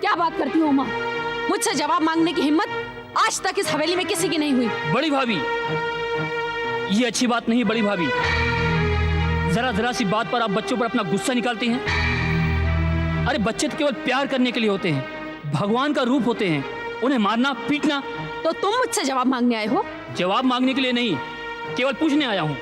क्या बात करती हो उमा? मुझसे जवाब मांगने की हिम्मत आज तक इस हवेली में किसी की नहीं हुई। बड़ी भाभी, ये अच्छी बात नहीं। बड़ी भाभी, जरा सी बात पर आप बच्चों पर अपना गुस्सा निकालती हैं। अरे बच्चे तो केवल प्यार करने के लिए होते हैं, भगवान का रूप होते हैं। उन्हें मारना पीटना। तो तुम मुझसे जवाब मांगने आए हो? जवाब मांगने के लिए नहीं, केवल पूछने आया हूँ।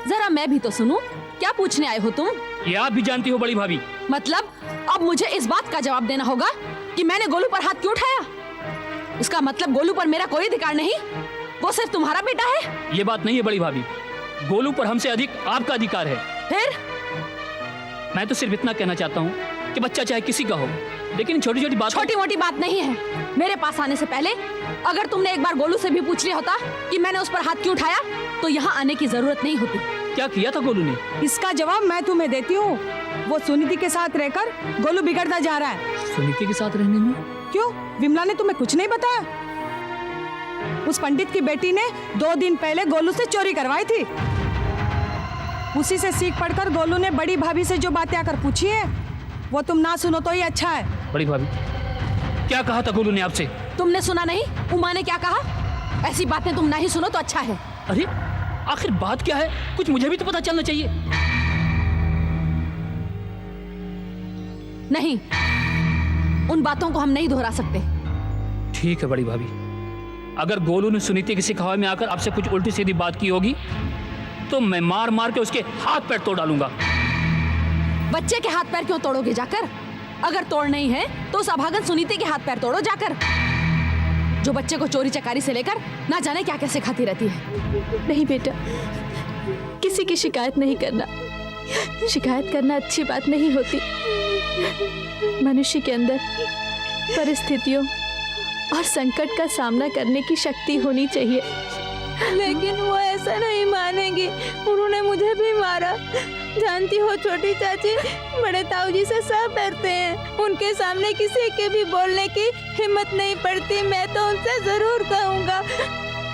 जरा मैं भी तो सुनूं, क्या पूछने आए हो तुम? ये आप भी जानती हो बड़ी भाभी। मतलब अब मुझे इस बात का जवाब देना होगा कि मैंने गोलू पर हाथ क्यों उठाया? इसका मतलब गोलू पर मेरा कोई अधिकार नहीं, वो सिर्फ तुम्हारा बेटा है। ये बात नहीं है बड़ी भाभी, गोलू पर हमसे अधिक आपका अधिकार है। फिर मैं तो सिर्फ इतना कहना चाहता हूँ कि बच्चा चाहे किसी का हो, लेकिन छोटी छोटी बात, छोटी मोटी बात नहीं है। मेरे पास आने से पहले अगर तुमने एक बार गोलू से भी पूछ लिया होता कि मैंने उस पर हाथ क्यों उठाया, तो यहाँ आने की जरूरत नहीं होती। क्या किया था गोलू ने? इसका जवाब मैं तुम्हें देती हूँ। वो सुनीति के साथ रहकर गोलू बिगड़ता जा रहा है। सुनीति के साथ रहने में? क्यों, विमला ने तुम्हें कुछ नहीं बताया? उस पंडित की बेटी ने 2 दिन पहले गोलू से चोरी करवाई थी। उसी से सीख पढ़कर गोलू ने बड़ी भाभी से जो बातें आकर पूछी है, वो तुम ना सुनो तो ही अच्छा है। बड़ी भाभी, क्या कहा था गोलू ने आपसे? तुमने सुना नहीं उमा ने क्या कहा? ऐसी बातें तुम ना ही सुनो तो अच्छा है। अरे आखिर बात क्या है, कुछ मुझे भी तो पता चलना चाहिए। नहीं, उन बातों को हम नहीं दोहरा सकते। ठीक है बड़ी भाभी, अगर गोलू ने सुनीति की सिखावे में आकर आपसे कुछ उल्टी सीधी बात की होगी तो मैं मार मार के उसके हाथ पैर तोड़ डालूंगा। बच्चे के हाथ पैर क्यों तोड़ोगे जाकर? अगर तोड़ नहीं है तो उस अभागन सुनीति के हाथ पैर तोड़ो जाकर, जो बच्चे को चोरी चकारी से लेकर ना जाने क्या क्या सिखाती रहती है। नहीं बेटा, किसी की शिकायत नहीं करना। शिकायत करना अच्छी बात नहीं होती। मनुष्य के अंदर परिस्थितियों और संकट का सामना करने की शक्ति होनी चाहिए। लेकिन वो ऐसा नहीं मानेंगी, उन्होंने मुझे भी मारा। जानती हो छोटी चाची, बड़े ताऊ जी से सब डरते हैं, उनके सामने किसी के भी बोलने की हिम्मत नहीं पड़ती। मैं तो उनसे जरूर कहूँगा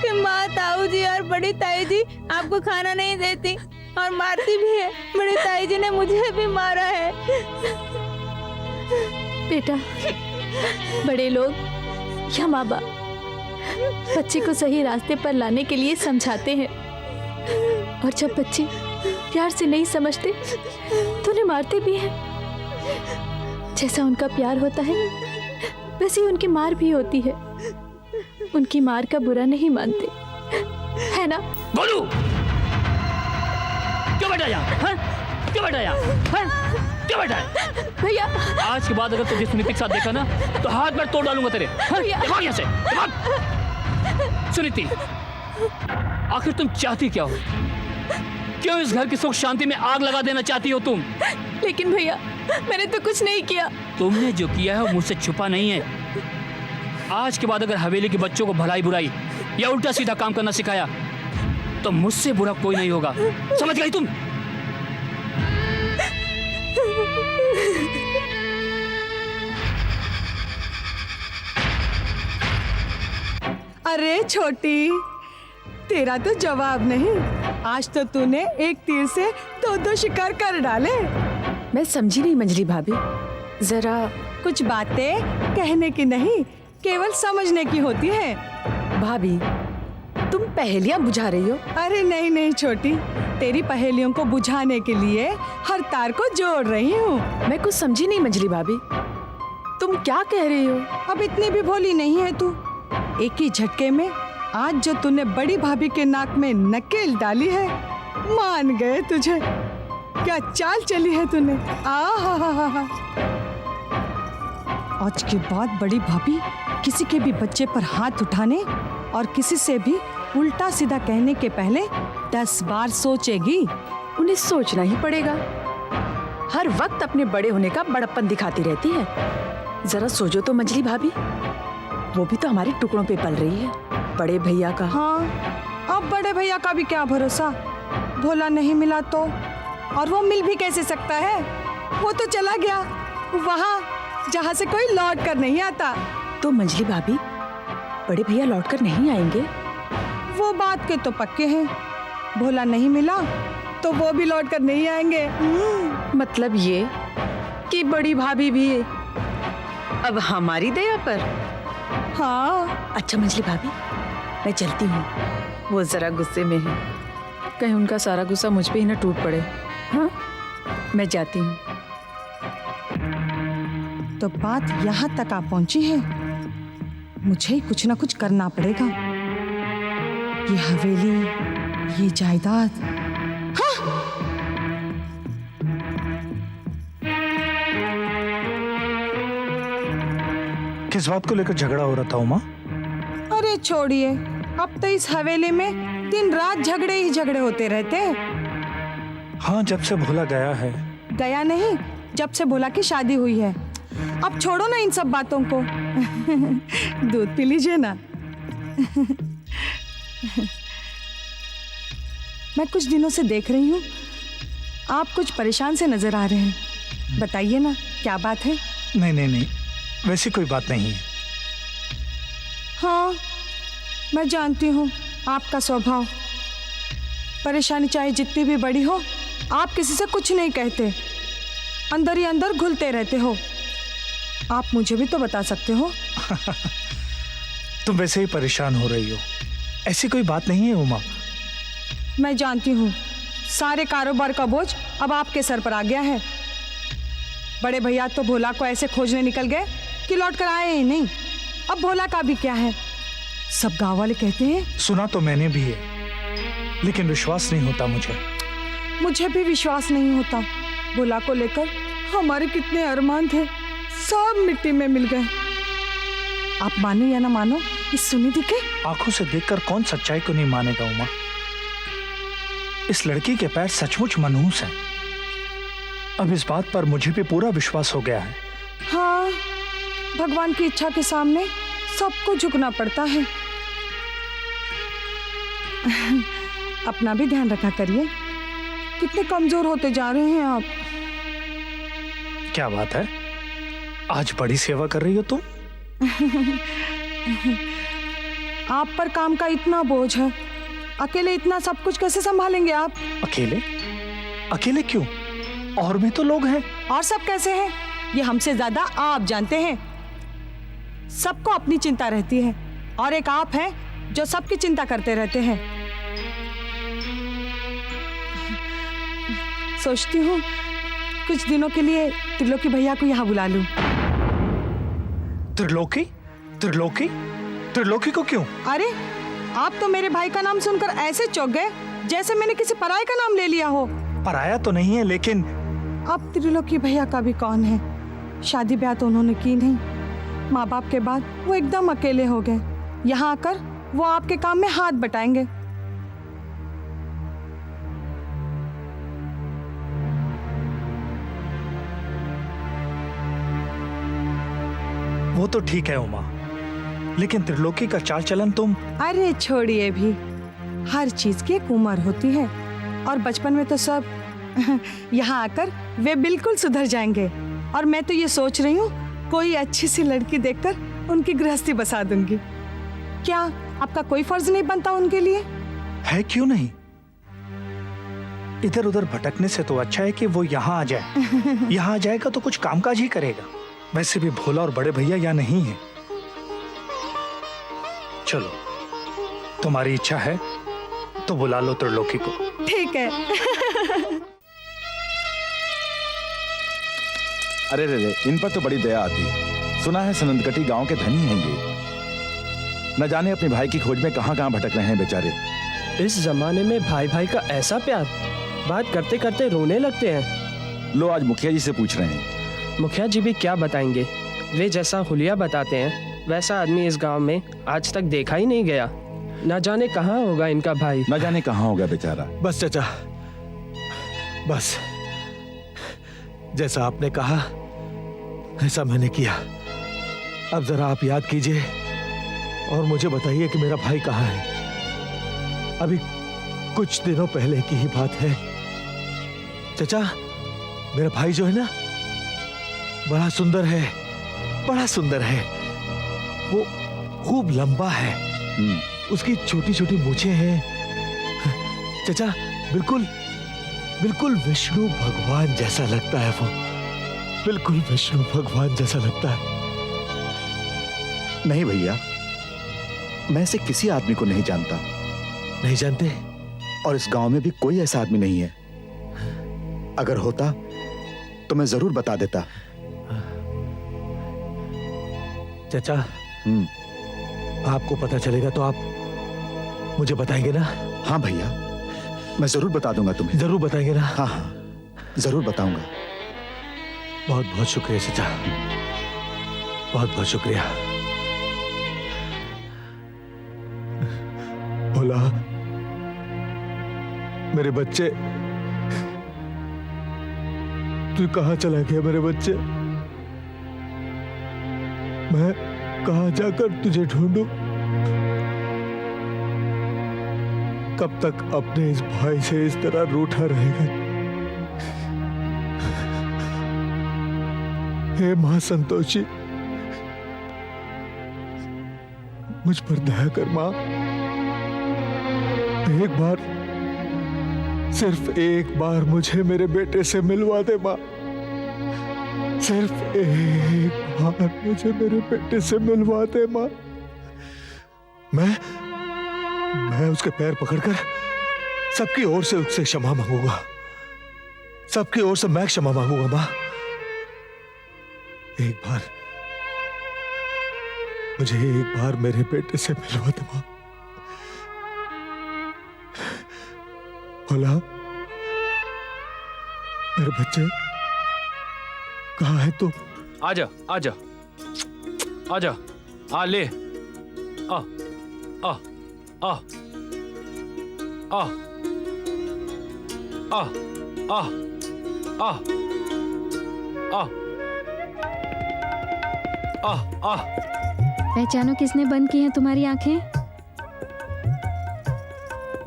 कि माँ, ताऊ जी और बड़ी ताई जी आपको खाना नहीं देती और मारती भी है। बड़ी ताई जी ने मुझे भी मारा है। बेटा, बड़े लोग या माँ बाप बच्चे को सही रास्ते पर लाने के लिए समझाते हैं, और जब बच्चे प्यार से नहीं समझते तो उन्हें मारते भी हैं। जैसा उनका प्यार होता है वैसे ही उनकी मार भी होती है। उनकी मार का बुरा नहीं मानते, है ना? गोलू, क्यों बैठा यहाँ? क्यों बैठा यहाँ? क्यों बैठा है? भैया, आज के बाद अगर तुझे सुनीति के साथ देखा ना तो हाथ पैर तोड़ डालूंगा तेरे। भाग यहाँ से, भाग। सुनीति, आखिर तुम चाहती क्या हो? क्यों इस घर की सुख शांति में आग लगा देना चाहती हो तुम? लेकिन भैया, मैंने तो कुछ नहीं किया। तुमने जो किया है वो मुझसे छुपा नहीं है। आज के बाद अगर हवेली के बच्चों को भलाई बुराई या उल्टा सीधा काम करना सिखाया तो मुझसे बुरा कोई नहीं होगा। समझ गई तुम? अरे छोटी, तेरा तो जवाब नहीं। आज तो तूने एक तीर से 2 शिकार कर डाले। मैं समझी नहीं मंजली भाभी, जरा कुछ बातें कहने की नहीं, केवल समझने की होती है। भाभी, तुम पहेलियां बुझा रही हो? अरे नहीं नहीं छोटी, तेरी पहेलियों को बुझाने के लिए हर तार को जोड़ रही हूँ। मैं कुछ समझी नहीं मंजली भाभी, तुम क्या कह रही हो? अब इतनी भी भोली नहीं है तू। एक ही झटके में आज जो तूने बड़ी भाभी के नाक में नकेल डाली है, मान गए तुझे। क्या चाल चली है तूने। आहा, आज के बाद बड़ी भाभी किसी के भी बच्चे पर हाथ उठाने और किसी से भी उल्टा सीधा कहने के पहले 10 बार सोचेगी। उन्हें सोचना ही पड़ेगा। हर वक्त अपने बड़े होने का बड़प्पन दिखाती रहती है। जरा सोचो तो मंजली भाभी, वो भी तो हमारे टुकड़ों पे पल रही है, बड़े भैया का। हाँ, अब बड़े भैया का भी क्या भरोसा, भोला नहीं मिला तो। और वो मिल भी कैसे सकता है, वो तो चला गया वहाँ जहाँ से कोई लौट कर नहीं आता। तो मंजली भाभी, बड़े भैया लौट कर नहीं आएंगे? वो बात के तो पक्के हैं, भोला नहीं मिला तो वो भी लौट कर नहीं आएंगे। मतलब ये कि बड़ी भाभी भी अब हमारी दया पर? हाँ। अच्छा मंजली भाभी, मैं चलती हूँ, वो जरा गुस्से में है, कहीं उनका सारा गुस्सा मुझ पे ही ना टूट पड़े। हाँ, मैं जाती हूँ। तो बात यहाँ तक आ पहुंची है, मुझे ही कुछ ना कुछ करना पड़ेगा। ये हवेली, ये जायदाद, किस बात को लेकर झगड़ा हो रहा था उमा? अरे छोड़िए, अब तो इस हवेली में दिन रात झगड़े ही झगड़े होते रहते हैं। हाँ, जब से भोला गया है। गया नहीं, जब से भोला की शादी हुई है। अब छोड़ो ना इन सब बातों को। दूध पी लीजिए ना। मैं कुछ दिनों से देख रही हूँ, आप कुछ परेशान से नजर आ रहे हैं। बताइए ना, क्या बात है? नहीं नहीं नहीं, वैसी कोई बात नहीं है। हाँ, मैं जानती हूँ आपका स्वभाव। परेशानी चाहे जितनी भी बड़ी हो, आप किसी से कुछ नहीं कहते, अंदर ही अंदर घुलते रहते हो। आप मुझे भी तो बता सकते हो। तुम वैसे ही परेशान हो रही हो, ऐसी कोई बात नहीं है उमा। मैं जानती हूँ, सारे कारोबार का बोझ अब आपके सर पर आ गया है। बड़े भैया तो भोला को ऐसे खोजने निकल गए कि लौट कर आए ही नहीं। अब भोला का भी क्या है, सब गांव वाले कहते हैं। सुना तो मैंने भी है, लेकिन विश्वास नहीं होता मुझे। मुझे भी विश्वास नहीं होता। भोला को लेकर हमारे कितने अरमान थे, सब मिट्टी में मिल गए। आप मानो या ना मानो, इस सुनिधि के आंखों से देखकर कौन सच्चाई को नहीं मानेगा उमा। इस लड़की के पैर सचमुच मनहूस हैं। अब इस बात पर मुझे भी पूरा विश्वास हो गया है। हाँ, भगवान की इच्छा के सामने सबको झुकना पड़ता है। अपना भी ध्यान रखा करिए, कितने कमजोर होते जा रहे हैं आप। क्या बात है, आज बड़ी सेवा कर रही हो तुम। आप पर काम का इतना बोझ है, अकेले इतना सब कुछ कैसे संभालेंगे आप? अकेले? अकेले क्यों? और भी तो लोग हैं। और सब कैसे हैं, ये हमसे ज्यादा आप जानते हैं। सबको अपनी चिंता रहती है, और एक आप हैं जो सबकी चिंता करते रहते हैं। सोचती हूँ कुछ दिनों के लिए त्रिलोकी भैया को यहाँ बुला लूं। त्रिलोकी? त्रिलोकी? त्रिलोकी को क्यों? अरे, आप तो मेरे भाई का नाम सुनकर ऐसे चौंक गए जैसे मैंने किसी पराये का नाम ले लिया हो। पराया तो नहीं है, लेकिन अब त्रिलोकी भैया का भी कौन है? शादी ब्याह तो उन्होंने की नहीं, माँ बाप के बाद वो एकदम अकेले हो गए। यहाँ आकर वो आपके काम में हाथ बटाएंगे। वो तो ठीक है उमा, लेकिन त्रिलोकी का चाल चलन तुम। अरे छोड़िए, भी हर चीज की एक उम्र होती है, और बचपन में तो सब यहाँ आकर वे बिल्कुल सुधर जाएंगे। और मैं तो ये सोच रही हूँ, कोई अच्छी सी लड़की देखकर उनकी गृहस्थी बसा दूंगी। क्या आपका कोई फर्ज नहीं बनता उनके लिए? है, क्यों नहीं। इधर उधर भटकने से तो अच्छा है कि वो यहाँ आ जाए। यहाँ आ जाएगा तो कुछ कामकाज ही करेगा। वैसे भी भोला और बड़े भैया यहाँ नहीं है। चलो, तुम्हारी इच्छा है तो बुला लो त्रिलोकी को। ठीक है। अरे रे, इन पर तो बड़ी दया आती है। सुना है सनंदकटी गांव के धनी हैं ये। न जाने अपने भाई की खोज में कहां कहां भटक रहे हैं बेचारे। इस जमाने में भाई भाई का ऐसा प्यार, बात करते करते रोने लगते हैं। लो, आज मुखिया जी से पूछ रहे हैं। मुखिया जी भी क्या बताएंगे, वे जैसा हुलिया बताते हैं वैसा आदमी इस गांव में आज तक देखा ही नहीं गया। न जाने कहाँ होगा इनका भाई। न जाने कहां होगा बेचारा। बस चाचा, बस जैसा आपने कहा ऐसा मैंने किया। अब जरा आप याद कीजिए और मुझे बताइए कि मेरा भाई कहाँ है। अभी कुछ दिनों पहले की ही बात है। चाचा, मेरा भाई जो है ना, बड़ा सुंदर है, बड़ा सुंदर है। वो खूब लंबा है, उसकी छोटी छोटी मूछें हैं। चाचा, बिल्कुल बिल्कुल विष्णु भगवान जैसा लगता है वो। बिल्कुल विष्णु भगवान जैसा लगता है। नहीं भैया, मैं ऐसे किसी आदमी को नहीं जानता। नहीं जानते? और इस गांव में भी कोई ऐसा आदमी नहीं है। अगर होता तो मैं जरूर बता देता। चाचा, आपको पता चलेगा तो आप मुझे बताएंगे ना? हाँ भैया, मैं जरूर बता दूंगा तुम्हें। जरूर बताएंगे ना? हाँ हाँ, जरूर बताऊंगा। बहुत बहुत शुक्रिया चाचा, बहुत बहुत शुक्रिया। भोला, मेरे बच्चे, तू कहाँ चला गया मेरे बच्चे? मैं कहाँ जाकर तुझे ढूंढूं? कब तक अपने इस भाई से इस तरह रूठा रहेगा? हे मां संतोषी, मुझ पर दया कर मां। एक बार, सिर्फ एक बार मुझे मेरे बेटे से मिलवा दे मां। सिर्फ एक बार मुझे मेरे बेटे से मिलवा दे मां। मैं उसके पैर पकड़कर सबकी ओर से उससे क्षमा मांगूंगा। सबकी ओर से मैं क्षमा मांगूंगा मां। एक बार, मुझे एक बार मेरे बेटे से मिलवा दे मां। भोला, मेरे बच्चे, कहाँ है तू? आजा आजा आजा, आ ले, आ आ आ आ आ आ आ आ आ आ। पहचानो किसने बंद की हैं तुम्हारी आंखें?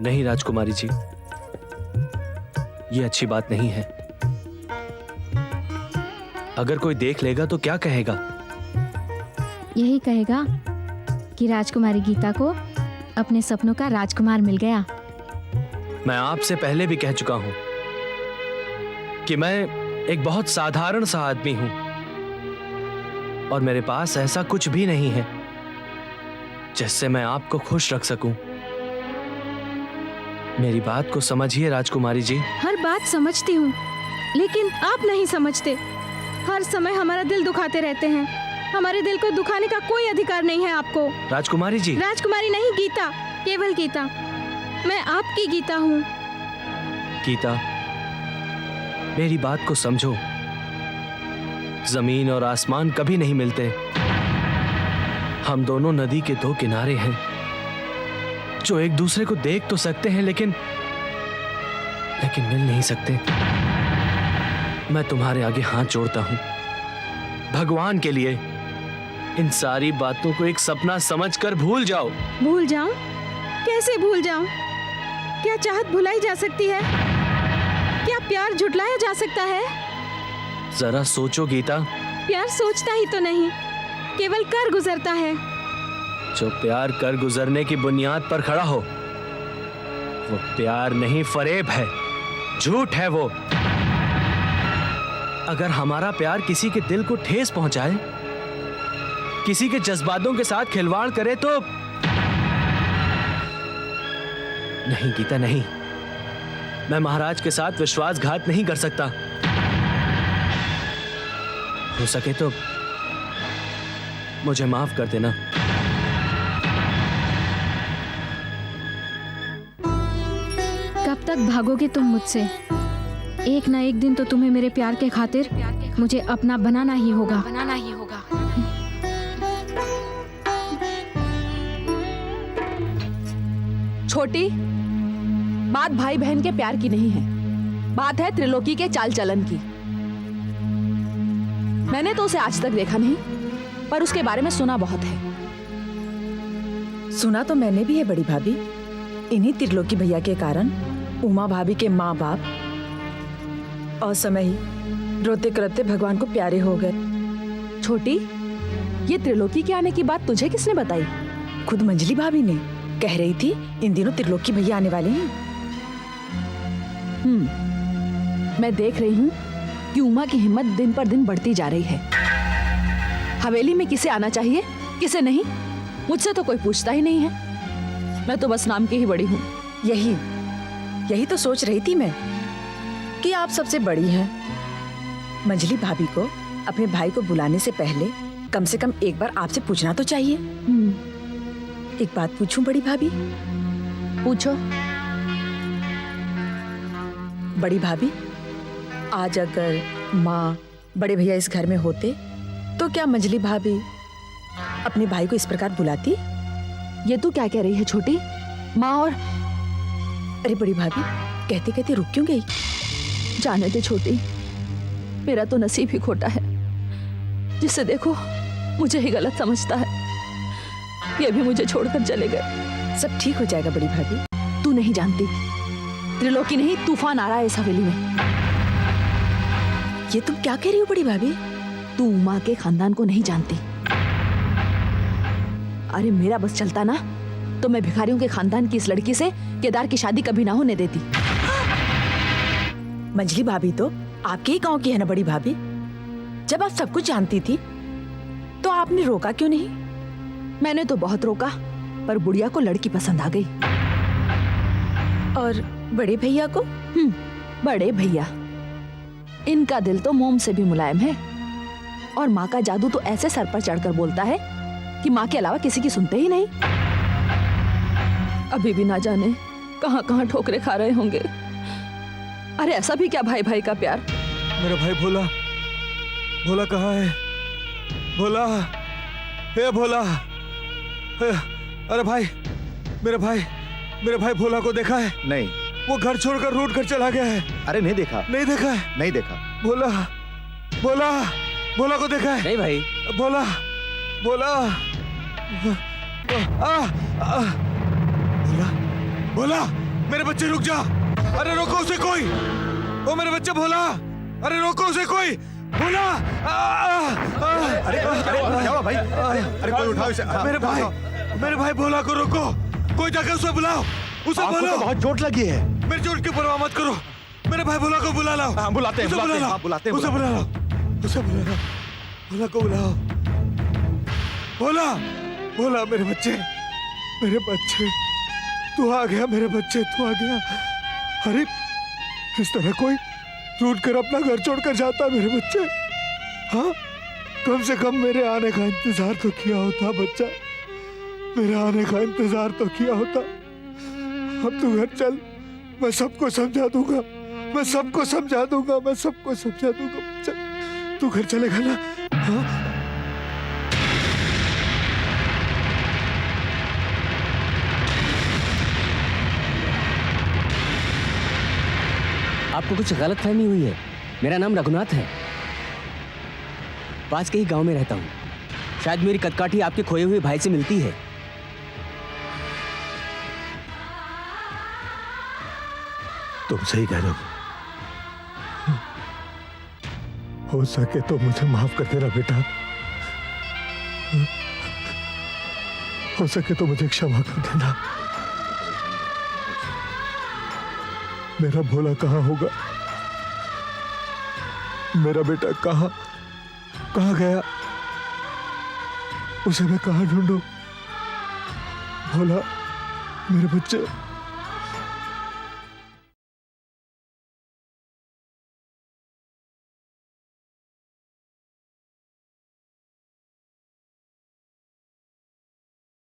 नहीं राजकुमारी जी, ये अच्छी बात नहीं है। अगर कोई देख लेगा तो क्या कहेगा? यही कहेगा कि राजकुमारी गीता को अपने सपनों का राजकुमार मिल गया। मैं आपसे पहले भी कह चुका हूं कि मैं एक बहुत साधारण सा आदमी हूं और मेरे पास ऐसा कुछ भी नहीं है जिससे मैं आपको खुश रख सकूं। मेरी बात को समझिए राजकुमारी जी। हर बात समझती हूँ, लेकिन आप नहीं समझते। हर समय हमारा दिल दुखाते रहते हैं। हमारे दिल को दुखाने का कोई अधिकार नहीं है आपको। राजकुमारी जी। राजकुमारी नहीं, गीता, केवल गीता। मैं आपकी गीता हूँ। गीता, मेरी बात को समझो। जमीन और आसमान कभी नहीं मिलते। हम दोनों नदी के दो किनारे हैं जो एक दूसरे को देख तो सकते हैं लेकिन मिल नहीं सकते। मैं तुम्हारे आगे हाथ जोड़ता हूं, भगवान के लिए इन सारी बातों को एक सपना समझकर भूल जाओ। भूल जाऊं? कैसे भूल जाऊं? क्या चाहत भुलाई जा सकती है? क्या प्यार झुटलाया जा सकता है? जरा सोचो गीता। प्यार सोचता ही तो नहीं, केवल कर गुजरता है। जो प्यार कर गुजरने की बुनियाद पर खड़ा हो वो प्यार नहीं, फरेब है, झूठ है वो। अगर हमारा प्यार किसी के दिल को ठेस पहुंचाए, किसी के जज्बातों के साथ खिलवाड़ करे तो नहीं गीता, नहीं। मैं महाराज के साथ विश्वासघात नहीं कर सकता। हो सके तो मुझे माफ कर देना। कब तक भागोगे तुम मुझसे? एक ना एक दिन तो तुम्हें मेरे प्यार के खातिर मुझे अपना बनाना ही होगा। छोटी, बात भाई बहन के प्यार की नहीं है, बात है त्रिलोकी के चाल चलन की। मैंने तो उसे आज तक देखा नहीं, पर उसके बारे में सुना बहुत है। सुना तो मैंने भी है बड़ी भाभी। इन्हीं त्रिलोकी भैया के कारण उमा भाभी के माँ बाप असमय ही रोते करते भगवान को प्यारे हो गए। छोटी, ये त्रिलोकी के आने की बात तुझे किसने बताई? खुद मंजली भाभी ने कह रही थी इन दिनों त्रिलोकी भैया आने वाले हैं। मैं देख रही हूँ कि उमा की हिम्मत दिन पर दिन बढ़ती जा रही है। हवेली में किसे आना चाहिए किसे नहीं, मुझसे तो कोई पूछता ही नहीं है। मैं तो बस नाम की ही बड़ी हूँ। यही तो सोच रही थी मैं कि आप सबसे बड़ी हैं। मंजली भाभी को अपने भाई को बुलाने से पहले कम से कम एक बार आपसे पूछना तो चाहिए। एक बात पूछूं बड़ी भाभी? पूछो। बड़ी भाभी, आज अगर माँ बड़े भैया इस घर में होते तो क्या मंजली भाभी अपने भाई को इस प्रकार बुलाती? ये तू क्या कह रही है छोटी? माँ और अरे बड़ी भाभी, कहते कहते रुक क्यों गई? जाने दे छोटी, मेरा तो नसीब ही खोटा है। जिसे देखो मुझे ही गलत समझता है। ये भी मुझे छोड़कर चले गए। सब ठीक हो जाएगा बड़ी भाभी। तू नहीं जानती, त्रिलोकी नहीं तूफान आ रहा है इस हवेली में। ये तुम क्या कह रही हो बड़ी भाभी? तू उमा के खानदान को नहीं जानती। अरे मेरा बस चलता ना तो मैं भिखारियों के खानदान की इस लड़की से केदार की शादी कभी ना होने देती। मंजली भाभी तो आपके ही गांव की है ना बड़ी भाभी। जब आप सब कुछ जानती थी तो आपने रोका क्यों नहीं? मैंने तो बहुत रोका, पर बुढ़िया को लड़की पसंद आ गई। और बड़े भैया को? बड़े भैया, इनका दिल तो मोम से भी मुलायम है। और माँ का जादू तो ऐसे सर पर चढ़कर बोलता है कि माँ के अलावा किसी की सुनते ही नहीं। अभी भी ना जाने कहाँ कहाँ ठोकरे खा रहे होंगे। अरे ऐसा भी क्या भाई भाई का प्यार। मेरा भाई भोला, भोला कहाँ है? भोला, हे भोला, अरे भाई, मेरे भाई भोला को देखा है? नहीं। वो घर छोड़कर रूट कर चला गया है। अरे नहीं देखा। नहीं देखा है? नहीं देखा। भोला, भोला, भोला को देखा है? नहीं भाई। भोला, भोला, भोला, भोला, मेरे बच्चे रुक जा। अरे रोको उसे कोई। ओ मेरे बच्चे भोला, अरे रोको उसे कोई। भोला, अरे क्या हुआ भाई? अरे कोई उठाओ इसे। मेरे भाई भोला को रोको। कोई जाकर उसे बुलाओ। उसे आपको बोलो तो बहुत चोट लगी है। मेरी चोट की परवाह मत करो। मेरे भाई भोला को बुला लाओ। हाँ, बुलाते हैं, उसे बुलाते हैं, बुला हाँ, बुलाते हैं, उसे बुला लाओ। उसे बुला लाओ। भोला को बुलाओ। भोला, भोला, मेरे बच्चे, तू आ गया। मेरे बच्चे तू आ गया। अरे इस तरह कोई रूट कर अपना घर छोड़कर जाता है मेरे बच्चे? हाँ, कम से कम मेरे आने का इंतजार तो किया होता बच्चा। मेरे आने का इंतजार तो किया होता। अब तू घर चल, मैं सबको समझा दूंगा। बच्चा, तू घर चलेगा ना? हाँ? आपको कुछ गलतफहमी हुई है। मेरा नाम रघुनाथ है, पास के ही गांव में रहता हूँ। शायद मेरी कदकाठी आपके खोए हुए भाई से मिलती है। तुम सही कह रहे हो सके तो मुझे माफ कर देना बेटा। हो सके तो मुझे क्षमा कर देना। मेरा भोला कहाँ होगा? मेरा बेटा कहाँ गया? उसे मैं कहाँ ढूंढूं? भोला, मेरे बच्चे।